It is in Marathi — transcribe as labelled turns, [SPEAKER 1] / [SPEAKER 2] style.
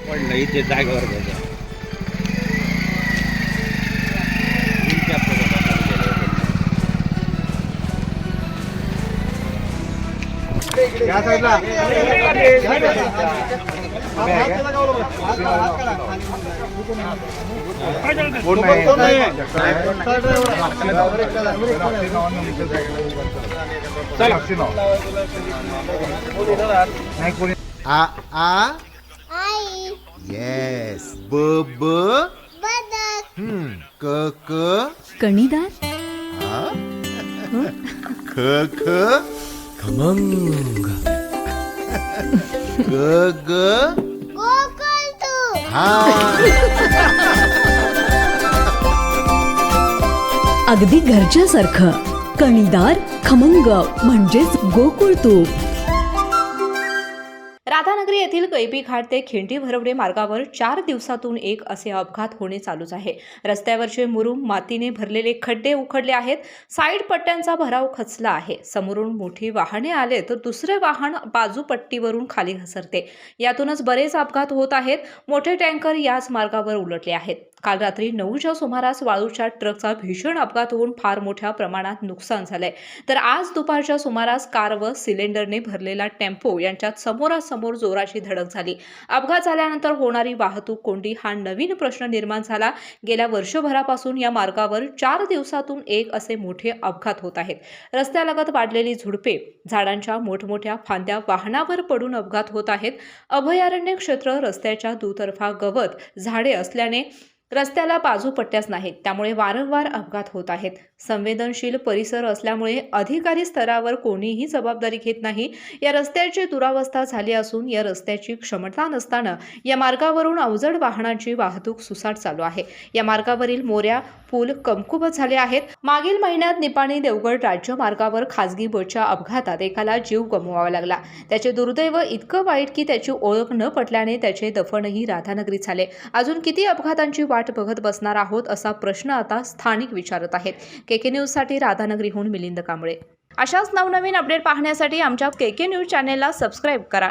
[SPEAKER 1] पडलं इथे जागेवर त्याच्या
[SPEAKER 2] या साईडला कोण नाही आ आ
[SPEAKER 3] आई
[SPEAKER 2] येस ब ब
[SPEAKER 3] बदक
[SPEAKER 2] क क
[SPEAKER 4] कणीदार
[SPEAKER 2] ख ख खमंग ग ग
[SPEAKER 3] गोकुळ तू
[SPEAKER 2] हा
[SPEAKER 4] अगदी घरच्यासारखं कणीदार खमंग म्हणजेच गोकुळ तूप.
[SPEAKER 5] राधानगरी येथील कैपी घाट ते खिंडी भरवडे मार्गावर 4 दिवसातून एक असे अपघात होणे चालूच आहे. रस्त्यावरचे मुरुम मातीने भरलेले खड्डे उखडले आहेत. साईड पट्ट्यांचा भराव खचला आहे. समोरून मोठी वाहने आले तर दुसरे वाहन बाजूपट्टीवरून खाली घसरते. यातूनच बरेच अपघात होत आहेत. मोठे टँकर याच मार्गावर उलटले आहेत. काल रात्री 9च्या सुमारास वाळूच्या ट्रकचा भीषण अपघात होऊन फार मोठ्या प्रमाणात नुकसान झालंय. तर आज दुपारच्या सुमारास कार व सिलेंडरने भरलेला टेम्पो यांच्यात समोरासमोर जोराची धडक झाली. अपघात झाल्यानंतर होणारी वाहतूक कोंडी हा नवीन प्रश्न निर्माण झाला. गेल्या वर्षभरापासून या मार्गावर 4 दिवसातून एक असे मोठे अपघात होत आहेत. रस्त्यालगत वाढलेली झुडपे, झाडांच्या मोठमोठ्या फांद्या वाहनावर पडून अपघात होत आहेत. अभयारण्य क्षेत्र, रस्त्याच्या दुतर्फा गवत, झाडे असल्याने रस्त्याला बाजूपट्ट्याच नाहीत. त्यामुळे वारंवार अपघात होत आहेत. संवेदनशील परिसर असल्यामुळे अधिकारी स्तरावर कोणीही जबाबदारी घेत नाही. या रस्त्याची दुरावस्था झाली असून या रस्त्याची क्षमता नसताना या मार्गावरून अवजड वाहनांची वाहतूक सुसाट चालू आहे. या मार्गावरील मोऱ्या, पूल कमकुवत झाले आहेत. मागील महिन्यात निपाणी देवगड राज्य मार्गावर खासगी बसच्या अपघातात एकाला जीव गमवावा लागला. त्याचे दुर्दैव इतकं वाईट की त्याची ओळख न पटल्याने त्याचे दफनही राधानगरीत झाले. अजून किती अपघातांची वाट बघत बसणार आहोत असा प्रश्न आता स्थानिक विचारत आहेत. केके न्यूजसाठी राधानगरीहून मिलिंद कांबळे. अशाच नवनवीन अपडेट पाहण्यासाठी आमच्या केके न्यूज चॅनेलला सबस्क्राईब करा.